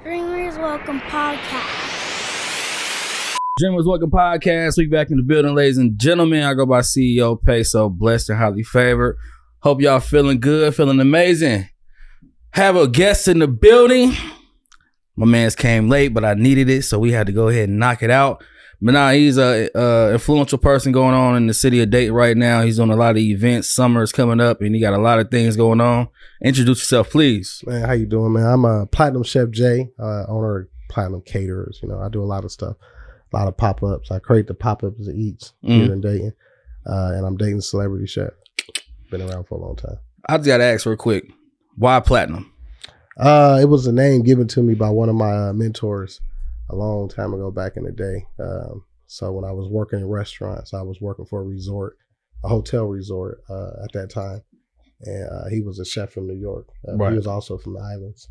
Dreamers Welcome Podcast. Dreamers Welcome Podcast. We back in the building, ladies and gentlemen. I go by CEO PESO, blessed and highly favored. Hope y'all feeling good, feeling amazing. Have a guest in the building. My man's came late, but I needed it, so we had to go ahead and knock it out. But now he's a influential person going on in the city of Dayton right now. He's on a lot of events. Summer is coming up, and he got a lot of things going on. Introduce yourself, please. Man, how you doing, man? I'm a Platinum Chef Jay, owner of Platinum Caterers. You know, I do a lot of stuff, a lot of pop-ups. I create the pop-ups that eats here in Dayton, and I'm Dayton's celebrity chef. Been around for a long time. I just got to ask real quick, why Platinum? It was a name given to me by one of my mentors a long time ago back in the day. So when I was working in restaurants, I was working for a hotel resort at that time. And he was a chef from New York. Right. He was also from the islands.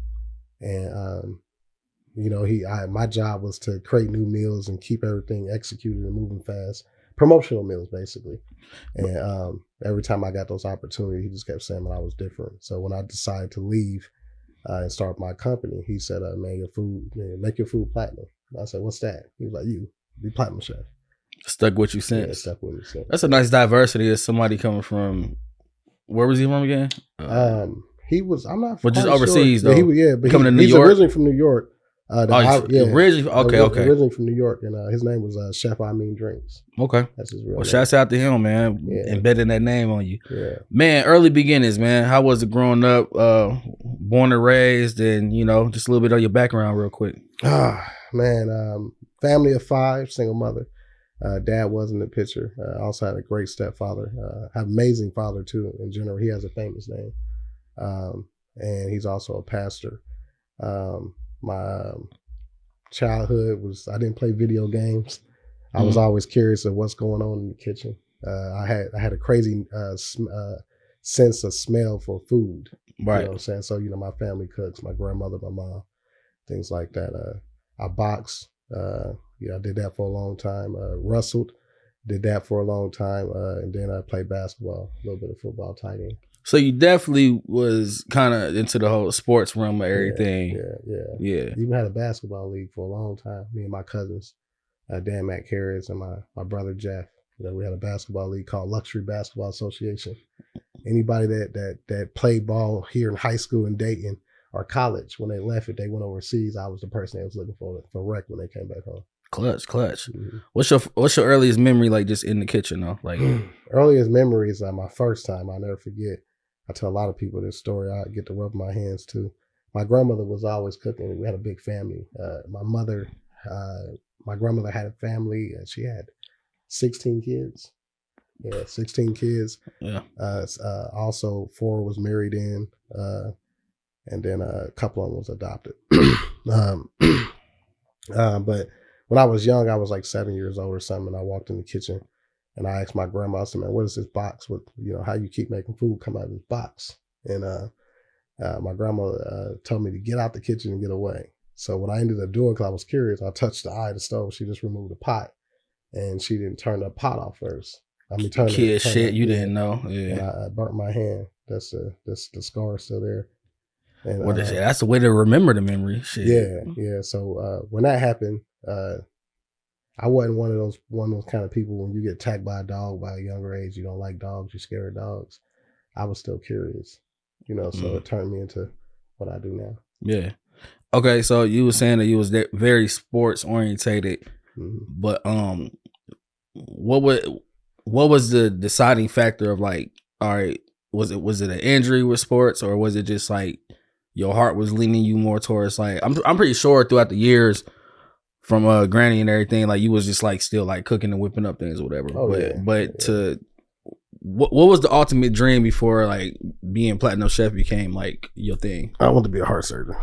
And, you know, my job was to create new meals and keep everything executed and moving fast. Promotional meals, basically. And every time I got those opportunities, he just kept saying that I was different. So when I decided to leave and start my company, he said, make your food platinum. And I said, what's that? He was like, you be platinum chef. Stuck with you since. Yeah, stuck with me since. That's a nice diversity of somebody coming from, where was he from again? He was, I'm not Well, just sure. overseas, though. But coming to New he's York? originally from New York. Originally? Okay. Originally from New York, and his name was Chef I Mean Drinks. Okay. That's his real name. Well, shouts out to him, man. Yeah. Embedding that name on you. Yeah. Man, early beginnings, man. How was it growing up, born and raised, and, you know, just a little bit of your background real quick. Man, family of 5, single mother. Dad was in the picture. Also had a great stepfather. Have amazing father, too, in general. He has a famous name. And he's also a pastor. My childhood was, I didn't play video games. I was always curious of what's going on in the kitchen. I had a crazy sense of smell for food. Right. You know what I'm saying? So, you know, my family cooks, my grandmother, my mom, things like that. I boxed. I did that for a long time. Wrestled, did that for a long time. And then I played basketball, a little bit of football, tight end. So you definitely was kind of into the whole sports realm of everything. Yeah. Even had a basketball league for a long time. Me and my cousins, Dan Matt Carrots and my brother Jeff. You know, we had a basketball league called Luxury Basketball Association. Anybody that played ball here in high school in Dayton or college, when they left, if they went overseas, I was the person that was looking for rec when they came back home. Clutch. Mm-hmm. What's your earliest memory, like, just in the kitchen, though? Like, earliest memory is my first time. I'll never forget. I tell a lot of people this story. I get to rub my hands too. My grandmother was always cooking. We had a big family. My grandmother had a family. She had 16 kids. Yeah, 16 kids. Yeah. Also, 4 was married in, and then a couple of them was adopted. But when I was young, I was like 7 years old or something, and I walked in the kitchen. And I asked my grandma, I said, man, what is this box? With, you know, how you keep making food come out of this box? And my grandma told me to get out the kitchen and get away. So when I ended up doing, because I was curious, I touched the eye of the stove. She just removed the pot, and she didn't turn the pot off first. you didn't know. Yeah. And I burnt my hand. That's the scar still there. And that's the way to remember the memory. Shit. Yeah. So when that happened, I wasn't one of those kind of people when you get attacked by a dog by a younger age, you don't like dogs, you're scared of dogs. I was still curious, you know, so it turned me into what I do now. Yeah. Okay, so you were saying that you was very sports orientated, but what was the deciding factor of, like, all right, was it an injury with sports, or was it just like your heart was leaning you more towards, like, I'm pretty sure throughout the years from Granny and everything, like, you was just like still like cooking and whipping up things or whatever. What was the ultimate dream before, like, being Platinum Chef became like your thing? I want to be a heart surgeon.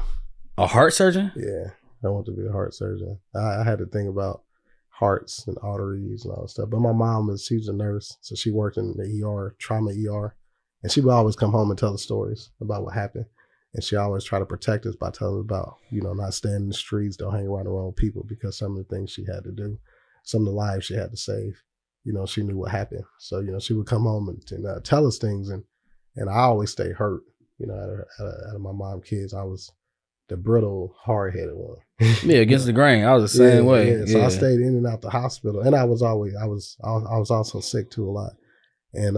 A heart surgeon? Yeah, I want to be a heart surgeon. I had to think about hearts and arteries and all that stuff. But my mom she's a nurse, so she worked in the ER, trauma ER, and she would always come home and tell the stories about what happened. And she always try to protect us by telling us about, you know, not staying in the streets, don't hang around the wrong people, because some of the things she had to do, some of the lives she had to save, you know, she knew what happened. So, you know, she would come home and tell us things. And I always stay hurt, you know, out of my mom kids. I was the brittle, hard-headed one. Yeah, against the grain. I was the same way. Yeah. So I stayed in and out the hospital, and I was also sick too a lot, and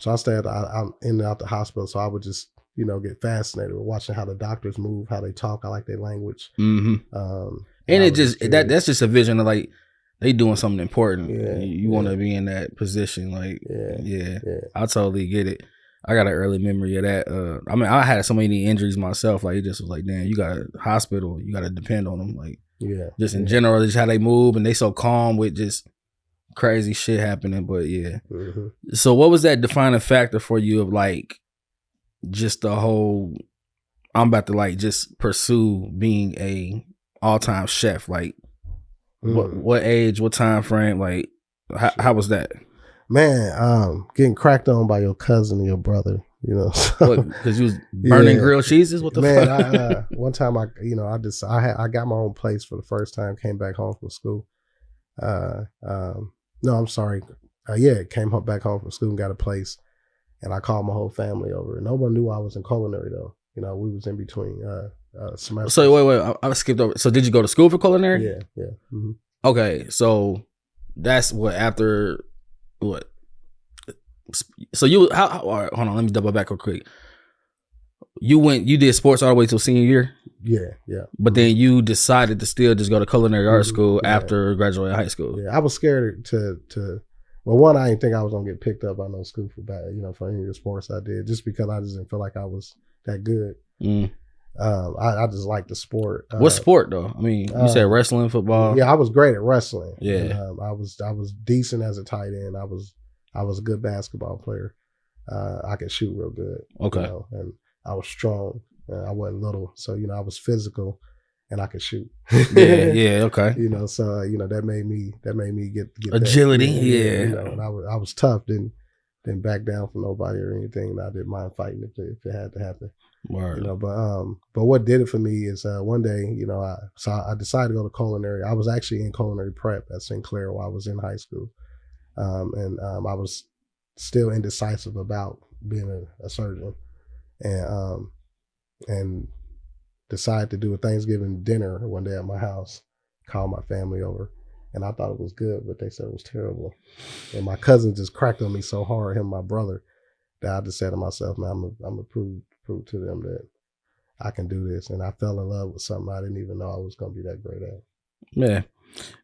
so I stayed I'm in and out the hospital. So I would just get fascinated with watching how the doctors move, how they talk. I like their language. Mm-hmm. And it just that's just a vision of like they doing something important. Yeah, you want to be in that position. Like I totally get it. I got an early memory of that. I mean, I had so many injuries myself. Like it just was like, damn, you got a hospital. You got to depend on them. Like just in general, just how they move and they so calm with just crazy shit happening. But Mm-hmm. So what was that defining factor for you of like just the whole? I'm about to like just pursue being a all-time chef. Like what age, what time frame? Like how was that? Man, getting cracked on by your cousin or your brother, because you was burning grilled cheeses. What the fuck? One time I got my own place for the first time. Came back home from school. No, I'm sorry. Came back home from school and got a place, and I called my whole family over. No one knew I was in culinary though. We was in between semesters. So wait, I skipped over. So did you go to school for culinary? Yeah. Mm-hmm. Okay, so that's what after. What? So you how all right, hold on, let me double back real quick. You did sports all the way till senior year? Yeah. But then you decided to still just go to culinary art school after graduating high school. Yeah, I was scared to well, one, I didn't think I was gonna get picked up by no school for for any of the sports I did, just because I just didn't feel like I was that good. I just liked the sport. What sport though? I mean, you said wrestling, football. Yeah, I was great at wrestling. Yeah, and, I was decent as a tight end. I was a good basketball player. I could shoot real good. Okay, and I was strong. I wasn't little, so I was physical, and I could shoot. yeah, okay. So that made me get agility. That, and I was tough. Didn't back down from nobody or anything. And I didn't mind fighting if it had to happen. Word. But what did it for me is one day, I decided to go to culinary. I was actually in culinary prep at St. Clair while I was in high school, and I was still indecisive about being a surgeon, and decided to do a Thanksgiving dinner one day at my house. Called my family over, and I thought it was good, but they said it was terrible. And my cousin just cracked on me so hard, him and my brother, that I just said to myself, man, I'm gonna prove to them that I can do this. And I fell in love with something I didn't even know I was gonna be that great at. Yeah.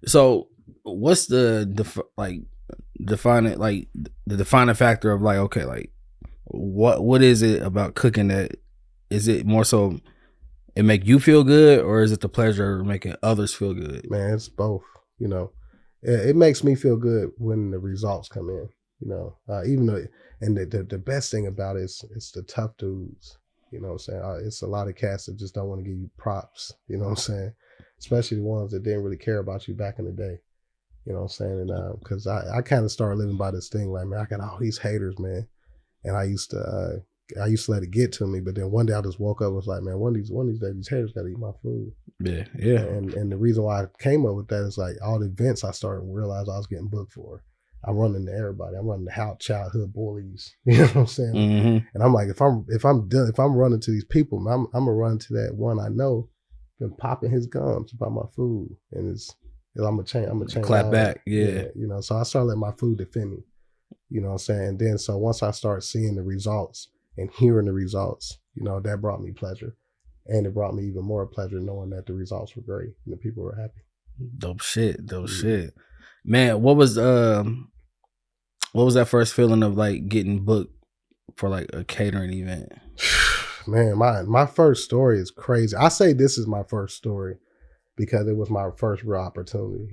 So what's the defining factor of like, okay, like what is it about cooking that is it more so it make you feel good, or is it the pleasure of making others feel good? Man, it's both. It makes me feel good when the results come in. Even though, and the best thing about it is it's the tough dudes. What I'm saying? It's a lot of cats that just don't want to give you props. You know what I'm saying? Especially the ones that didn't really care about you back in the day. You know what I'm saying? And because I kind of started living by this thing, like, man, I got all these haters, man, and I used to let it get to me. But then one day I just woke up and was like, man, one of these days these haters got to eat my food. Yeah. And the reason why I came up with that is like all the events I started to realize I was getting booked for. I'm running to everybody. I'm running to childhood bullies. You know what I'm saying? Mm-hmm. And I'm like, if I'm running to these people, I'm gonna run to that one I know been popping his gums about my food, and I'm gonna change. Clap back, yeah. So I started letting my food defend me. You know what I'm saying? And then so once I start seeing the results and hearing the results, that brought me pleasure, and it brought me even more pleasure knowing that the results were great and the people were happy. Dope shit, man. What was that first feeling of like getting booked for like a catering event? Man, my first story is crazy. I say this is my first story because it was my first real opportunity.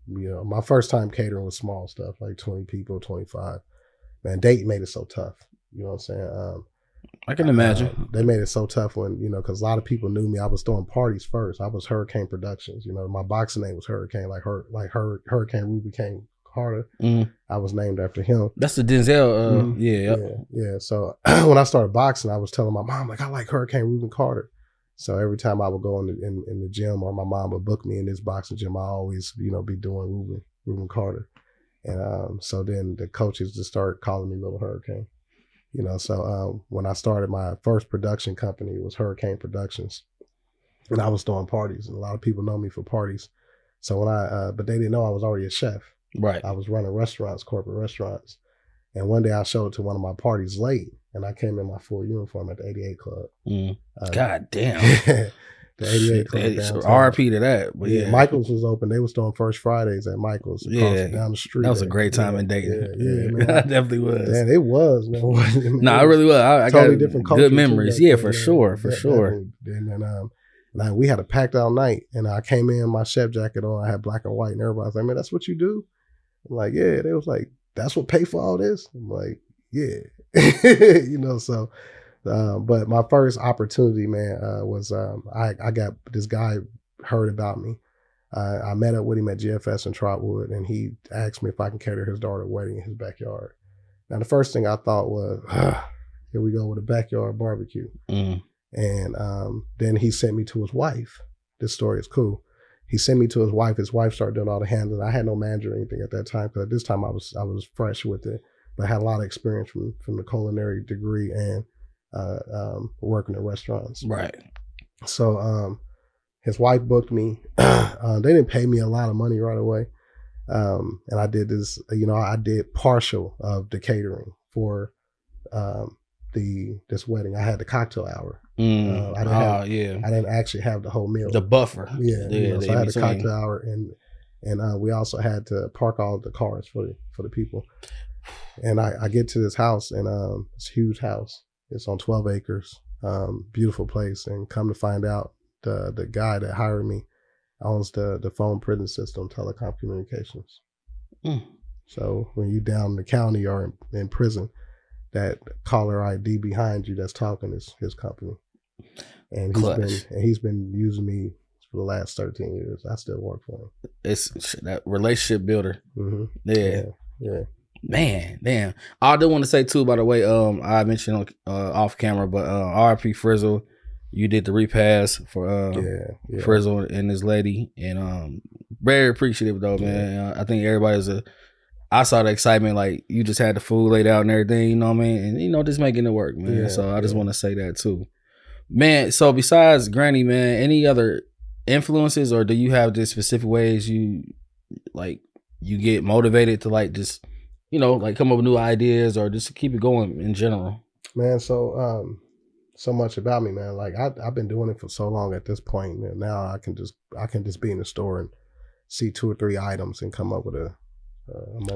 My first time catering was small stuff, like 20 people, 25. Man, Dayton made it so tough. You know what I'm saying? I can imagine. They made it so tough when, because a lot of people knew me. I was throwing parties first. I was Hurricane Productions. My boxing name was Hurricane, like Hurricane Ruby came Carter. Mm-hmm. I was named after him. That's the Denzel. Yeah. So when I started boxing, I was telling my mom, like, I like Hurricane Reuben Carter. So every time I would go in the gym, or my mom would book me in this boxing gym, I always, be doing Reuben Carter. And so then the coaches just started calling me Little Hurricane. So when I started my first production company, it was Hurricane Productions. and I was throwing parties, and a lot of people know me for parties. So when but they didn't know I was already a chef. Right. I was running restaurants, corporate restaurants. And one day I showed up to one of my parties late, and I came in my full uniform at the 88 Club. God damn. The 88 Club downtown. RP to that. But yeah, Michael's was open. They was doing First Fridays at Michael's down the street. That was a great time in Dayton. Yeah, man. That definitely was. Man, it was. Man. No, it really was. I totally got different culture good memories. too, Yeah, for sure. And then we had a packed out night, and I came in my chef jacket on. I had black and white, and everybody was like, "Man, that's what you do?" I'm like, "Yeah." They was like, "That's what pay for all this?" I'm like, "Yeah." So but my first opportunity, man, was I got this guy heard about me. I met up with him at GFS in Trotwood, and he asked me if I can cater his daughter's wedding in his backyard. Now, the first thing I thought was, here we go with a backyard barbecue. And then he sent me to his wife. This story is cool. He sent me to his wife. His wife started doing all the handling. I had no manager or anything at that time, because at this time I was fresh with it, but I had a lot of experience from the culinary degree and working in restaurants. Right. So his wife booked me. They didn't pay me a lot of money right away. And I did this, I did partial of the catering for this wedding. I had the cocktail hour. I didn't actually have the whole meal. The buffer. Yeah. So I had the cocktail hour, and we also had to park all the cars for the people. And I get to this house, and it's a huge house. It's on 12 acres, beautiful place. And come to find out, the guy that hired me owns the phone prison system, telecom communications. So when you down in the county or in prison, that caller ID behind you that's talking is his company. And he's been using me for the last 13 years. I still work for him. It's that relationship builder. Mm-hmm. Yeah. Man, damn. I do want to say too, by the way, I mentioned off camera, but RP Frizzle, you did the repass for Frizzle and his lady, and very appreciative though, man. I think everybody's I saw the excitement, like you just had the food laid out and everything, you know what I mean? And just making it work, man. So I just want to say that too. Man, so besides Granny, man, any other influences, or do you have just specific ways you get motivated to just come up with new ideas, or just keep it going in general? Man, so much about me, man. Like I've been doing it for so long at this point, and now I can just be in the store and see 2 or 3 items and come up with a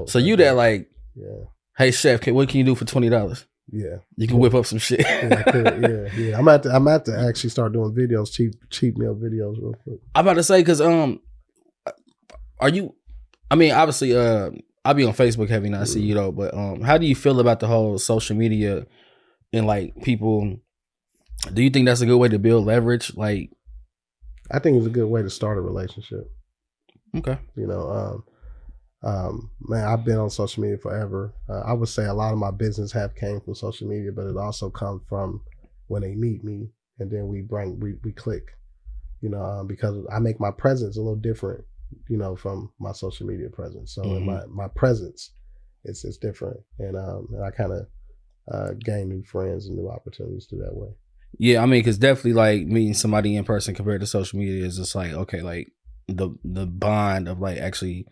so you that hey chef, what can you do for $20? Yeah, you can whip up some shit. Yeah. I'm at to actually start doing videos, cheap meal videos real quick. I'm about to say, because are you? I mean, obviously, I'll be on Facebook heavy now. I see you though, but how do you feel about the whole social media and people? Do you think that's a good way to build leverage? I think it's a good way to start a relationship. Okay. Man, I've been on social media forever. I would say a lot of my business came from social media, but it also comes from when they meet me, and then we click, because I make my presence a little different, from my social media presence. So in my presence, it's different, and I kind of gain new friends and new opportunities through that way. Yeah, I mean, because definitely meeting somebody in person compared to social media is just the bond of actually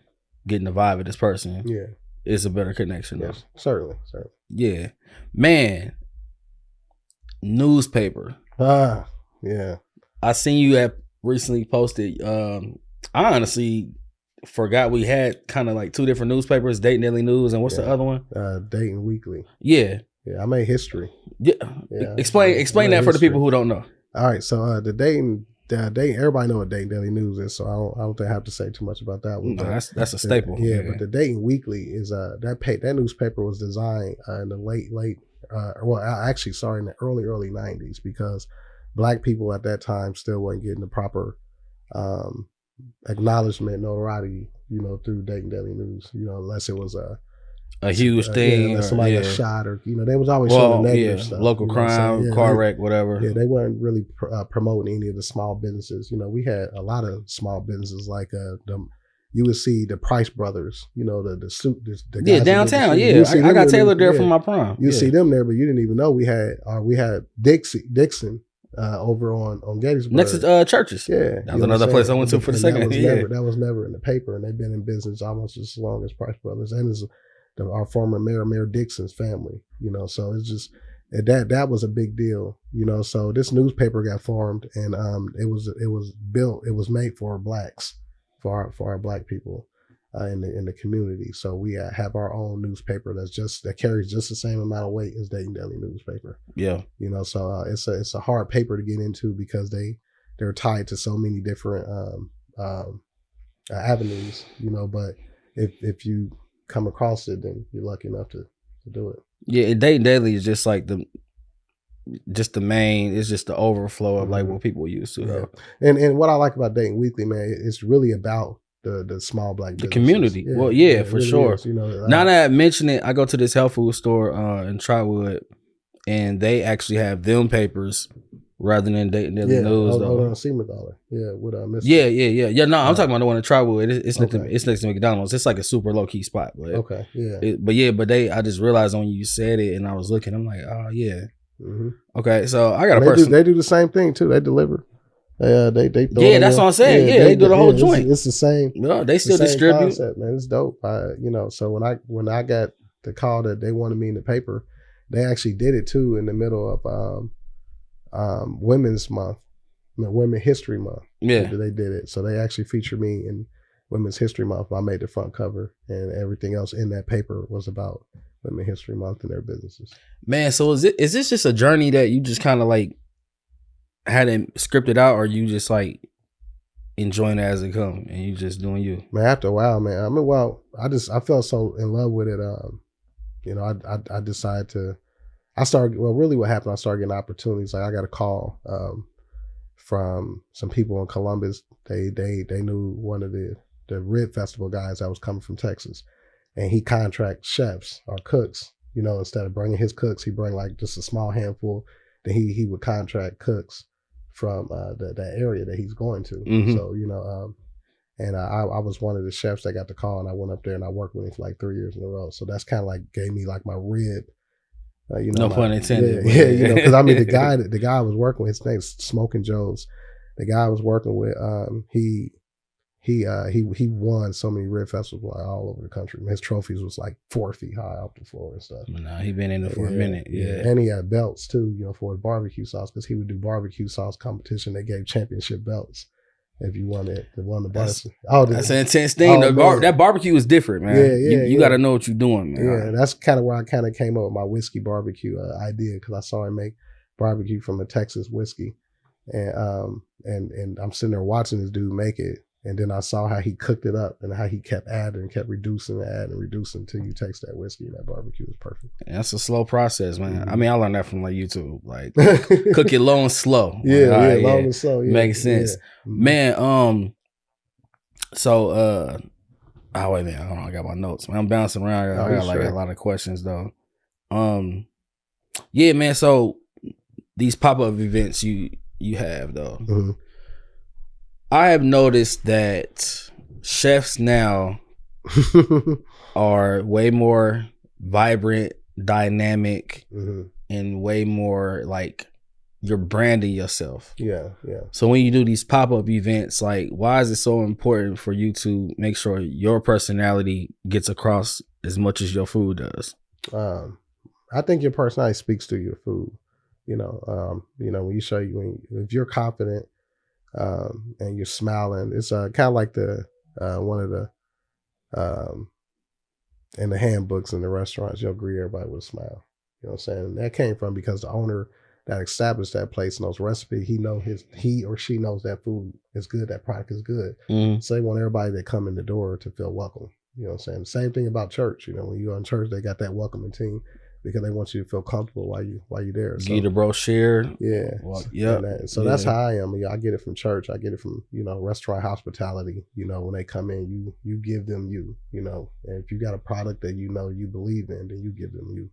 getting the vibe of this person is a better connection. Yes, certainly. Yeah. Man, newspaper. Yeah. I seen you recently posted, I honestly forgot we had kind of 2 different newspapers, Dayton Daily News, and what's the other one? Dayton Weekly. Yeah. Yeah, I made history. Yeah. Explain that for the people who don't know. All right, so the Dayton, everybody know what Dayton Daily News is, so I don't think I have to say too much about that one. No, that's a staple. But the Dayton Weekly is that newspaper was designed in the in the early 90s, because Black people at that time still weren't getting the proper acknowledgement, notoriety, through Dayton Daily News, unless it was a huge thing, somebody got shot, or they was always showing negative stuff, local crime, car wreck, whatever. Yeah, they weren't really promoting any of the small businesses. We had a lot of small businesses you would see the Price Brothers, the suit, the guys downtown. I got tailored there from my prom. You see them there, but you didn't even know we had Dixon over on Gettysburg. Next to churches. Yeah. That was another place I went to for the second. That was never in the paper, and they've been in business almost as long as Price Brothers, and it's our former Mayor Dixon's family. So it's just that was a big deal. So this newspaper got formed, and it was made for blacks, for our black people. In the community, so we have our own newspaper that carries just the same amount of weight as Dayton Daily newspaper. Yeah, so it's a hard paper to get into because they're tied to so many different avenues. But if you come across it, then you're lucky enough to do it. Yeah, Dayton Daily is just like the main. It's just the overflow of like what people used to. Yeah. And what I like about Dayton Weekly, man, it's really about the small black businesses. The community. Yeah, well, for really sure. Is, now that I mention it, I go to this health food store in Trotwood, and they actually have them papers rather than Dayton Daily News. On Seaman Dollar. Yeah, with Mr. Yeah. No, I'm talking about the one in Trotwood. It's next to McDonald's. It's like a super low key spot. But, okay. Yeah. I just realized when you said it, and I was looking, I'm like, oh yeah. Mm-hmm. Okay, so I got a person. They do the same thing too. They deliver. They that's what I'm saying. Yeah, they do the whole joint. It's the same. No, they still distribute. Concept, man, it's dope. So when I got the call that they wanted me in the paper, they actually did it too in the middle of Women's Month, Women History Month. Yeah, they did it. So they actually featured me in Women's History Month. I made the front cover, and everything else in that paper was about Women History Month and their businesses. Man, so is this just a journey that you just kind of like had it scripted out, or you just like enjoying it as it come and you just doing you? Man, after a while, man. I felt so in love with it. I decided to. Really what happened, I started getting opportunities. Like I got a call from some people in Columbus. They knew one of the Rib Festival guys that was coming from Texas, and he contracts chefs or cooks. Instead of bringing his cooks, he bring like just a small handful. Then he would contract cooks from that area that he's going to. Mm-hmm. So, and I was one of the chefs that got the call, and I went up there and I worked with him for like 3 years in a row. So that's kind of like gave me like my rib. No pun intended. Yeah, because I mean the guy I was working with, his name's Smoking Joe's. The guy I was working with, he won so many rib festivals all over the country. His trophies was like 4 feet high off the floor and stuff. Nah, he been in it for a minute. Yeah, and he had belts too, for his barbecue sauce, because he would do barbecue sauce competition. They gave championship belts if you won the barbecue. That's an intense thing. That barbecue is different, man. You got to know what you're doing, man. Yeah, that's kind of where I kind of came up with my whiskey barbecue idea, because I saw him make barbecue from a Texas whiskey, and I'm sitting there watching this dude make it. And then I saw how he cooked it up and how he kept adding and kept reducing until you taste that whiskey, and that barbecue was perfect. And that's a slow process, man. Mm-hmm. I mean, I learned that from like YouTube. Like cook it low and slow. Yeah, low and slow. Yeah, makes sense. Yeah. Man, so wait a minute, hold on, I got my notes. Man, I'm bouncing around. I got like a lot of questions though. Yeah, man. So these pop-up events you have though. Mm-hmm. I have noticed that chefs now are way more vibrant, dynamic, mm-hmm. and way more like you're branding yourself. Yeah. So when you do these pop-up events, like why is it so important for you to make sure your personality gets across as much as your food does? I think your personality speaks to your food. When you show if you're confident, and you're smiling, it's kind of like the one of the in the handbooks in the restaurants, you'll greet everybody with a smile. You know what I'm saying? And that came from because the owner that established that place knows recipe. He or she knows that food is good, that product is good. Mm. So they want everybody that come in the door to feel welcome. You know what I'm saying? The same thing about church. When you go in church, they got that welcoming team, because they want you to feel comfortable while you're there. Give you the brochure. Yeah. Yeah. That's how I am. I get it from church. I get it from, restaurant hospitality. When they come in, you give them you, and if you got a product that you believe in, then you give them you.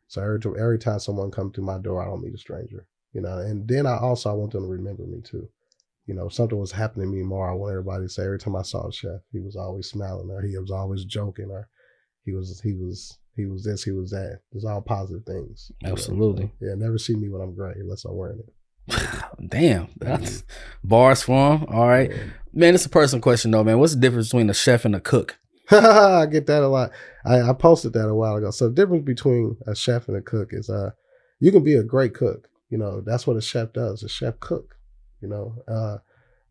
So every time someone comes through my door, I don't meet a stranger, and then I want them to remember me too. If something was happening to me more, I want everybody to say every time I saw a chef, he was always smiling, or he was always joking, or he was this, he was that. It's all positive things. Absolutely. Yeah, never see me when I'm great unless I'm wearing it. Damn, that's bars for him. All right, man. It's a personal question though, man. What's the difference between a chef and a cook? I get that a lot. I posted that a while ago. So the difference between a chef and a cook is you can be a great cook. You know, that's what a chef does. A chef cook, you know.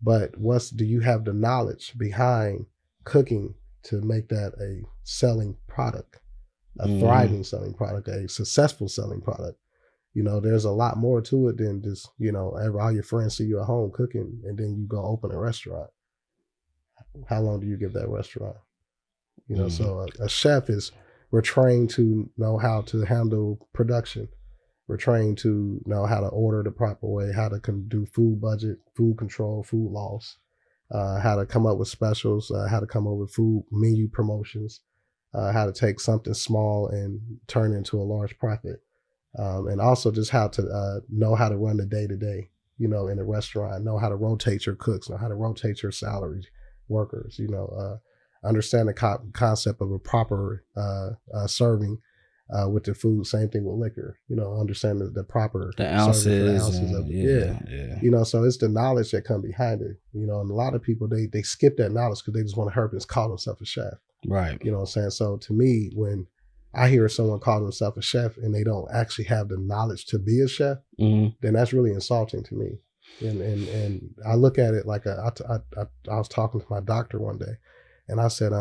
But do you have the knowledge behind cooking to make that a selling product, a thriving selling product, a successful selling product? You know, there's a lot more to it than just, you know, all your friends see you at home cooking and then you go open a restaurant. How long do you give that restaurant? You know, so a chef we're trained to know how to handle production. We're trained to know how to order the proper way, how to do food budget, food control, food loss, how to come up with specials, how to come up with food menu promotions, how to take something small and turn it into a large profit. And also just how to know how to run the day-to-day, you know, in a restaurant, know how to rotate your cooks, know how to rotate your salaried workers, you know, understand the concept of a proper serving with the food. Same thing with liquor, you know, understand the proper ounces of yeah. You know, so it's the knowledge that come behind it, you know, and a lot of people, they skip that knowledge because they just want to hurt and call themselves a chef. Right. You know what I'm saying? So to me, when I hear someone call themselves a chef and they don't actually have the knowledge to be a chef, then that's really insulting to me. And I look at it like I was talking to my doctor one day, and I said,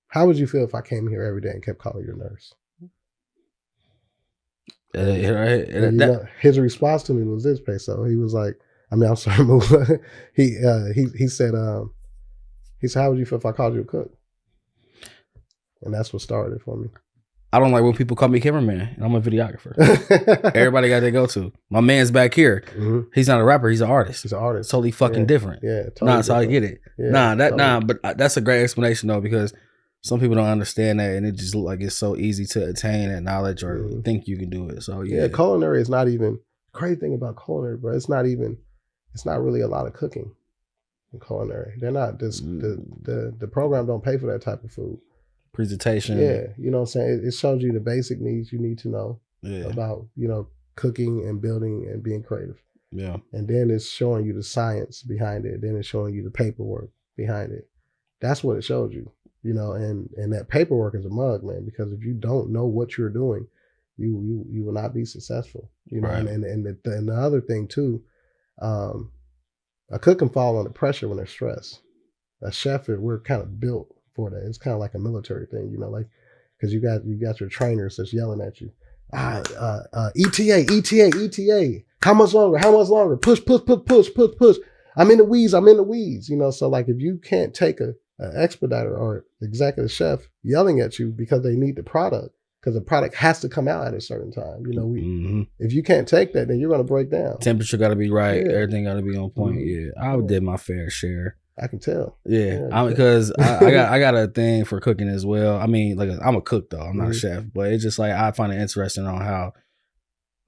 how would you feel if I came here every day and kept calling you a nurse? His response to me was this, Peso. He was like, I'm sorry, he said, how would you feel if I called you a cook? And that's what started for me. I don't like when people call me cameraman, and I'm a videographer. Everybody got their go-to. My man's back here. He's not a rapper. He's an artist. He's an artist. Totally fucking different. Yeah, totally so I get it. Yeah, but that's a great explanation though, because some people don't understand that, and it just look like it's so easy to attain that knowledge or think you can do it. So yeah, culinary is not even crazy thing about culinary, bro. It's not really a lot of cooking in culinary. They're not just the program don't pay for that type of food. Presentation. Yeah, you know what I'm saying? It shows you the basic needs you need to know about, you know, cooking and building and being creative. Yeah. And then it's showing you the science behind it. Then it's showing you the paperwork behind it. That's what it shows you, you know, and that paperwork is a mug, man, because if you don't know what you're doing, you will not be successful, you know. Right. And the other thing too, a cook can fall under pressure when they're stressed. A chef, we're kind of built for that. It's kind of like a military thing, you know, like, because you got your trainers that's yelling at you. ETA. How much longer? Push. I'm in the weeds, you know. So like, if you can't take an expediter or executive chef yelling at you because they need the product, because the product has to come out at a certain time, you know, if you can't take that, then you're going to break down. Temperature got to be right. Yeah. Everything got to be on point. Yeah, I did my fair share. I can tell. Yeah, because I got a thing for cooking as well. I mean, like, I'm a cook though. I'm not a chef, but it's just like I find it interesting on how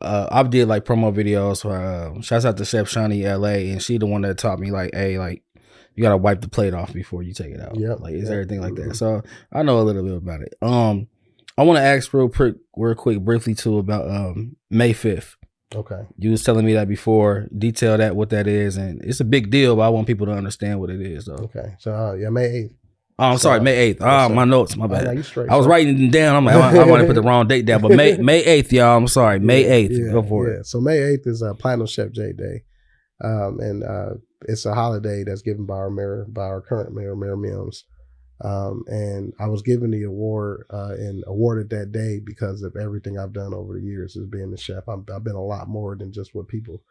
I did like promo videos for shouts out to Chef Shawnee LA, and she the one that taught me like, hey, like, you gotta wipe the plate off before you take it out. Yeah, like it's everything like that. So I know a little bit about it. I want to ask real quick, briefly too about May 5th. Okay. You was telling me that before. Detail that, what that is, and it's a big deal, but I want people to understand what it is, though. Okay. So May 8th. Oh, I'm sorry, May 8th. Oh, my notes, my bad. No, you straight, I was writing them down. I'm like, I want to put the wrong date down, but May 8th, y'all. I'm sorry, May 8th. Go for it. So May 8th is Platinum Chef J Day, and it's a holiday that's given by our current mayor, Mayor Mims. And I was given the award and awarded that day because of everything I've done over the years as being a chef. I've been a lot more than just what people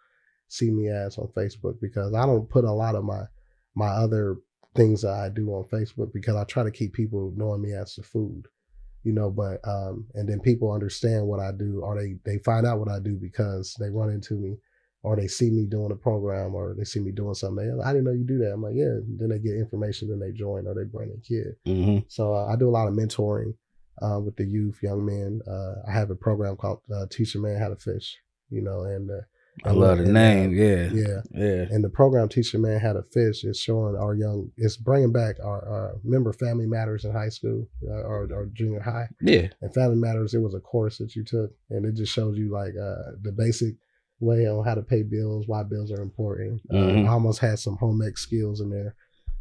see me as on Facebook, because I don't put a lot of my other things that I do on Facebook, because I try to keep people knowing me as the food, you know, but and then people understand what I do, or they find out what I do because they run into me, or they see me doing a program, or they see me doing something. I didn't know you do that. I'm like, yeah. Then they get information, then they join, or they bring a kid. So I do a lot of mentoring with the youth, young men. I have a program called Teach a Man How to Fish, you know, and I love the name. Yeah. And the program Teach a Man How to Fish is showing it's bringing back our remember Family Matters in high school or junior high. Yeah. And Family Matters, it was a course that you took, and it just shows you like the basic way on how to pay bills, why bills are important. Mhm. I almost had some home ec skills in there.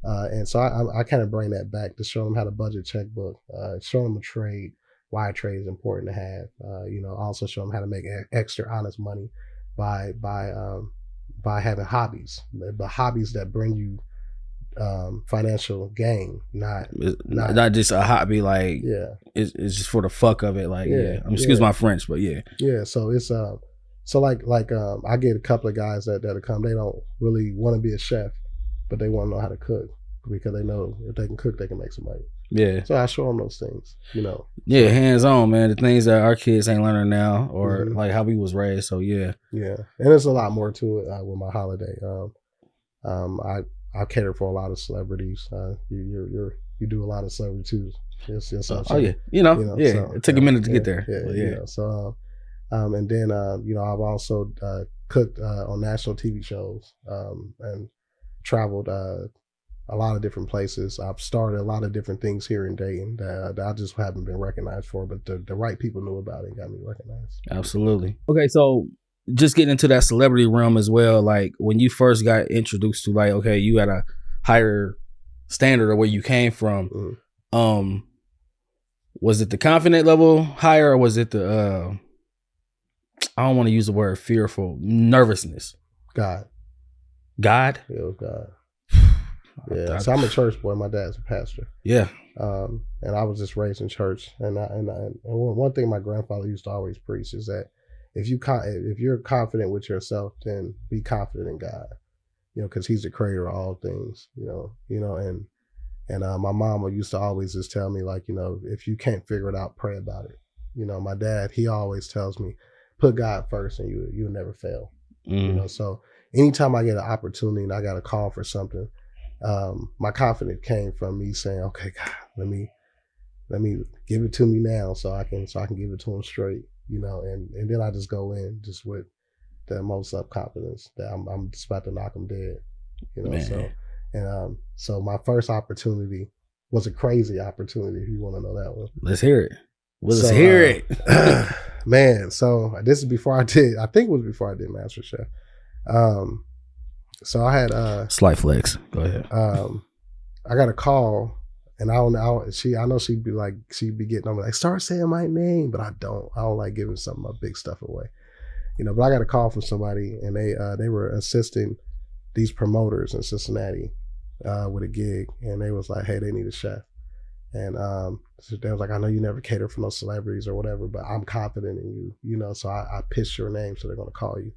And so I kind of bring that back to show them how to budget checkbook, show them a trade, why a trade is important to have. Also show them how to make extra honest money by having hobbies, but hobbies that bring you financial gain, not just a hobby. Like it's just for the fuck of it. Like excuse my French, but yeah. So it's so like I get a couple of guys that come. They don't really want to be a chef, but they want to know how to cook because they know if they can cook, they can make some money. Yeah. So I show them those things, Yeah, hands on, man. The things that our kids ain't learning now, or like how we was raised. So yeah. Yeah, and there's a lot more to it with my holiday. I cater for a lot of celebrities. You do a lot of celebrity too. So yeah. So, it took a minute to get there. Yeah. So, and then I've also cooked on national TV shows and traveled a lot of different places. I've started a lot of different things here in Dayton that I just haven't been recognized for, but the right people knew about it and got me recognized. Absolutely. Okay, so just getting into that celebrity realm as well, like when you first got introduced to, like, okay, you had a higher standard of where you came from. Was it the confident level higher, or was it the I don't want to use the word fearful, nervousness? God? Yeah, it was God. Yeah, so I'm a church boy. My dad's a pastor. Yeah, and I was just raised in church. And one thing my grandfather used to always preach is that if you're confident with yourself, then be confident in God. Because He's the creator of all things. And my mama used to always just tell me, like, if you can't figure it out, pray about it. My dad, he always tells me, put God first, and you'll never fail. So anytime I get an opportunity and I got a call for something. My confidence came from me saying, okay, God, let me give it to me now so I can give it to him straight, and then I just go in just with the most up confidence that I'm just about to knock him dead, so my first opportunity was a crazy opportunity, if you want to know that one. Let's hear it. Let's hear it. Man, so this is before I think it was before I did MasterChef. So I had slight flex. Go ahead. I got a call, and I know she'd be getting on me like, start saying my name, but I don't like giving some of my big stuff away, but I got a call from somebody, and they were assisting these promoters in Cincinnati with a gig, and they was like, hey, they need a chef, and so they was like, I know you never cater for no celebrities or whatever, but I'm confident in you, so I pitched your name, so they're gonna call you.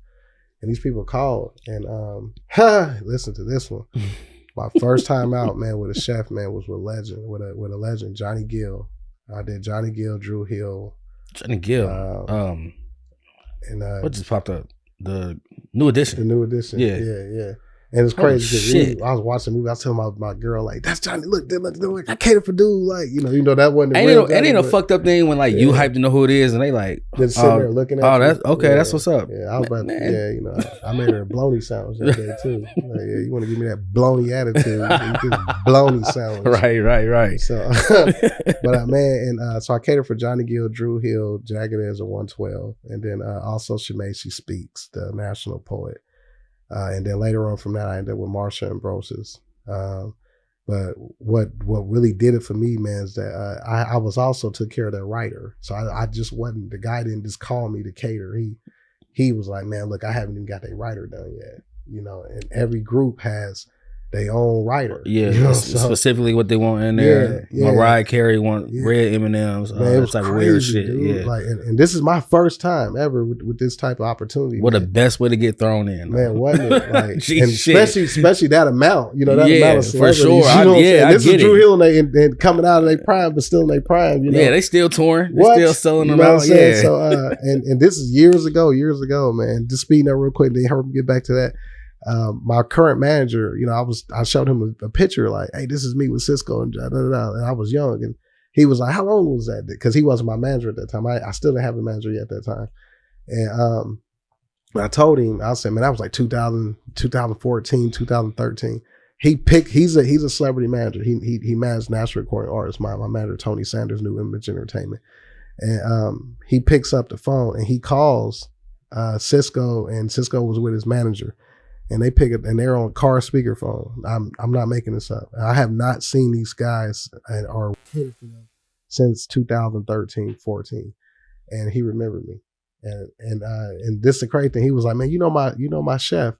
And these people called, and listen to this one. My first time out, man, with a chef, man, was with a legend, Johnny Gill. I did Johnny Gill, Drew Hill. Johnny Gill. And what just popped up? The New Edition. The New Edition. Yeah. And it's crazy because I was watching the movie. I was telling my girl, like, that's Johnny. Look, I cater for dude. Like, that wasn't the real Johnny. Ain't no fucked up thing when you hype to know who it is, and they like just sitting there looking at. Oh, that's okay. That's what's up. Yeah, I was about. I made her a bologna sandwich that day too. Like, you want to give me that bologna attitude? Just bologna sandwich. Right. So, but so I catered for Johnny Gill, Drew Hill, Jagged Edge of 112, and then also She Speaks, the national poet. And then later on from that, I ended up with Marsha Ambrosius. But what really did it for me, man, is that I was also took care of their writer. So I just wasn't, the guy didn't just call me to cater. He was like, man, look, I haven't even got their writer done yet. And every group has their own writer. Yeah, specifically what they want in there. Yeah. Mariah Carey want red M&Ms. Man, it was like crazy, weird shit. Dude. Yeah, like, and this is my first time ever with this type of opportunity. What the best way to get thrown in, man, wasn't it? Like, and especially that amount, that amount of celebrities. For sure. This is Drew Hill and coming out of their prime, but still in their prime. Yeah, they still touring. They still selling them out. Yeah. So, and this is years ago, man. Just speeding up real quick, then help me get back to that. My current manager, I showed him a picture like, hey, this is me with Cisco and and I was young, and he was like, how long was that? Because he wasn't my manager at that time. I still didn't have a manager yet at that time. And I told him, I said, man, that was like 2014, 2013. He's a celebrity manager. He managed national recording artists. My manager, Tony Sanders, New Image Entertainment. And he picks up the phone and he calls Cisco, and Cisco was with his manager, and they pick it, and they're on car speakerphone. I'm not making this up. I have not seen these guys or since 2013, 14, and he remembered me, and this is the crazy thing. He was like, man, you know my chef,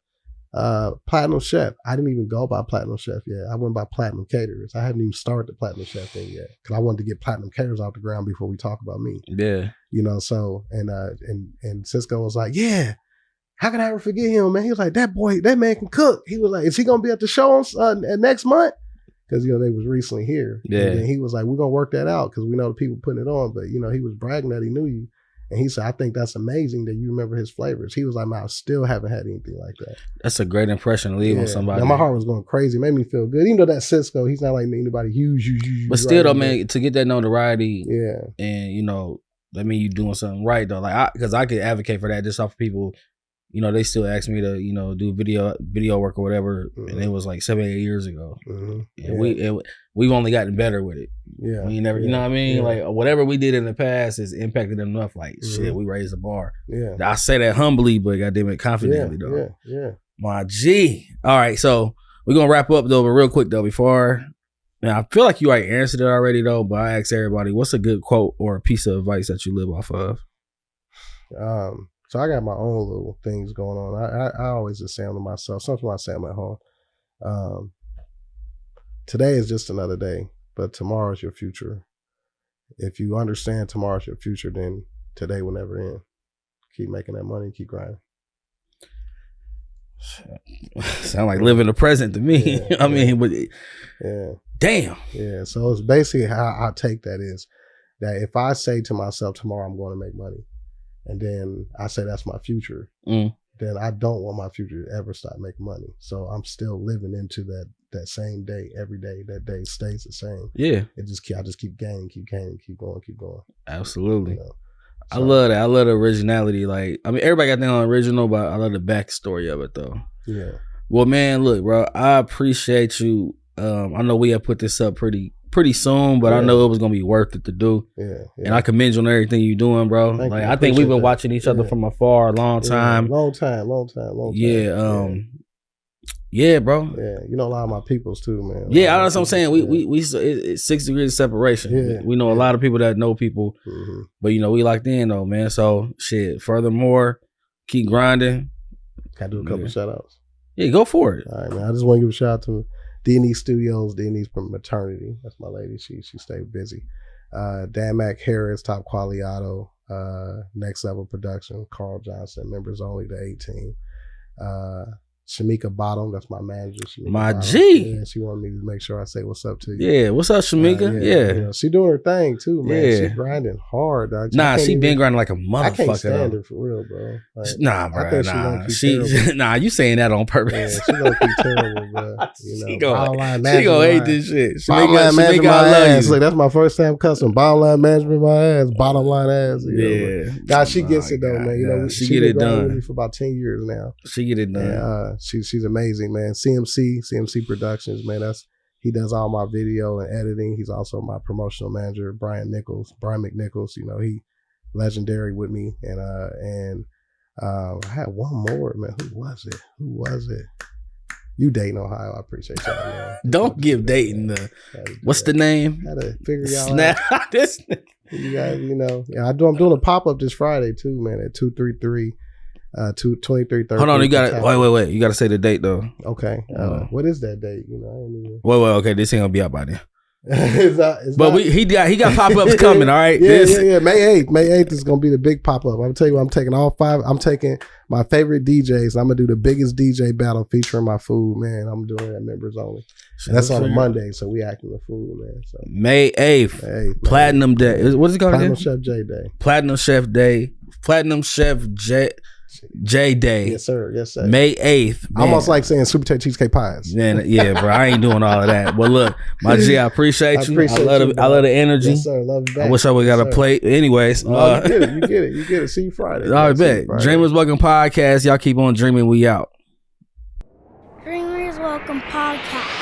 Platinum Chef. I didn't even go by Platinum Chef yet. I went by Platinum Caterers. I haven't even started the Platinum Chef thing yet because I wanted to get Platinum Caterers off the ground before we talk about me. Yeah, So and Cisco was like, yeah. How can I ever forget him, man? He was like, that man can cook. He was like, is he gonna be at the show next month? Because they was recently here. Yeah. And he was like, we're gonna work that out because we know the people putting it on. But he was bragging that he knew you. And he said, I think that's amazing that you remember his flavors. He was like, man, I still haven't had anything like that. That's a great impression to leave on somebody. Now, my heart was going crazy. It made me feel good. Even though that Cisco, he's not like anybody huge. But still, though, man, to get that notoriety, yeah, and that mean you doing something right though. Like, because I could advocate for that just off of people. They still ask me to, do video work or whatever, and it was like 7-8 years ago, and we've only gotten better with it. Yeah, we never, you know what I mean? Yeah. Like whatever we did in the past has impacted them enough. Like shit, we raised the bar. Yeah, I say that humbly, but goddamn it, confidently though. Yeah. My G. All right, so we're gonna wrap up though, but real quick though, before. Now I feel like you already answered it already though, but I asked everybody, what's a good quote or a piece of advice that you live off of? So I got my own little things going on. I always just say them to myself. Sometimes I say them at home. Today is just another day, but tomorrow is your future. If you understand tomorrow's your future, then today will never end. Keep making that money, keep grinding. Sound like living the present to me. I mean, but damn. Yeah. So it's basically how I take that is that if I say to myself tomorrow I'm going to make money, and then I say that's my future, then I don't want my future to ever stop making money. So I'm still living into that same day every day. That day stays the same. Yeah. I just keep gaining, keep going. Absolutely. I love that. I love the originality. Like, I mean, everybody got their own original, but I love the backstory of it though. Yeah. Well, man, look, bro, I appreciate you. I know we have put this up pretty soon, but I know it was gonna be worth it to do. Yeah. And I commend you on everything you're doing, bro. Thank you. I think we've been watching each other from afar a long time. Long time. Yeah. Yeah, bro. Yeah, a lot of my peoples too, man. Yeah, that's what I'm saying. We it's 6 degrees of separation. Yeah, we know a lot of people that know people, but we locked in though, man. So shit. Furthermore, keep grinding. Can I do a couple shout outs? Yeah, go for it. All right, man. I just want to give a shout out to D&E Studios, D&E's maternity. That's my lady. She stayed busy. Dan Mac Harris, Top Quality Auto, Next Level Production, Carl Johnson, members only to 18. Shamika Bottom, that's my manager. My G. Yeah, she wanted me to make sure I say what's up to you. Yeah, what's up, Shamika? Yeah. She doing her thing too, man. Yeah. She grinding hard, dog. She been grinding like a motherfucker. I can't stand her for real, bro. Like, nah, bro. Nah, you saying that on purpose. Yeah, she gonna keep terrible, bro. She gonna hate this shit. Bottom line management my ass. Like, that's my first time cussing. Bottom line management my ass. Bottom line ass. God, she gets it though, man. She get it done with me for about 10 years now. She get it done. She's amazing, man. CMC Productions, man. He does all my video and editing. He's also my promotional manager, Brian McNichols. He legendary with me. And I had one more, man. Who was it? You Dayton, Ohio. I appreciate y'all, man. Don't give Dayton what's the name? Had to figure y'all out. This you guys, I'm doing a pop-up this Friday too, man, at 233. 2330. Hold on, you got to wait. You got to say the date though. Okay. What is that date? Wait. Okay, this ain't gonna be out by then. it's but not. He got pop-ups coming. All right. Yeah. May 8th is gonna be the big pop-up. I'm gonna tell you what, I'm taking all 5. I'm taking my favorite DJs. I'm gonna do the biggest DJ battle featuring my food, man. I'm doing that members only. And that's on a Monday, so we acting the food, man. So May 8th, Platinum Day. What is it called Platinum again? Chef J Day. Platinum Chef Day. Platinum Chef J Day. Yes, sir. May 8th. Almost like saying Super Taste Cheesecake Pies. Man, yeah, bro. I ain't doing all of that. But look, my G, I appreciate you. I love the energy. Yes, sir. Love you back. I wish I would got a plate. Anyways. You get it. See you Friday. All right, bet. Dreamers Welcome Podcast. Y'all keep on dreaming. We out. Dreamers Welcome Podcast.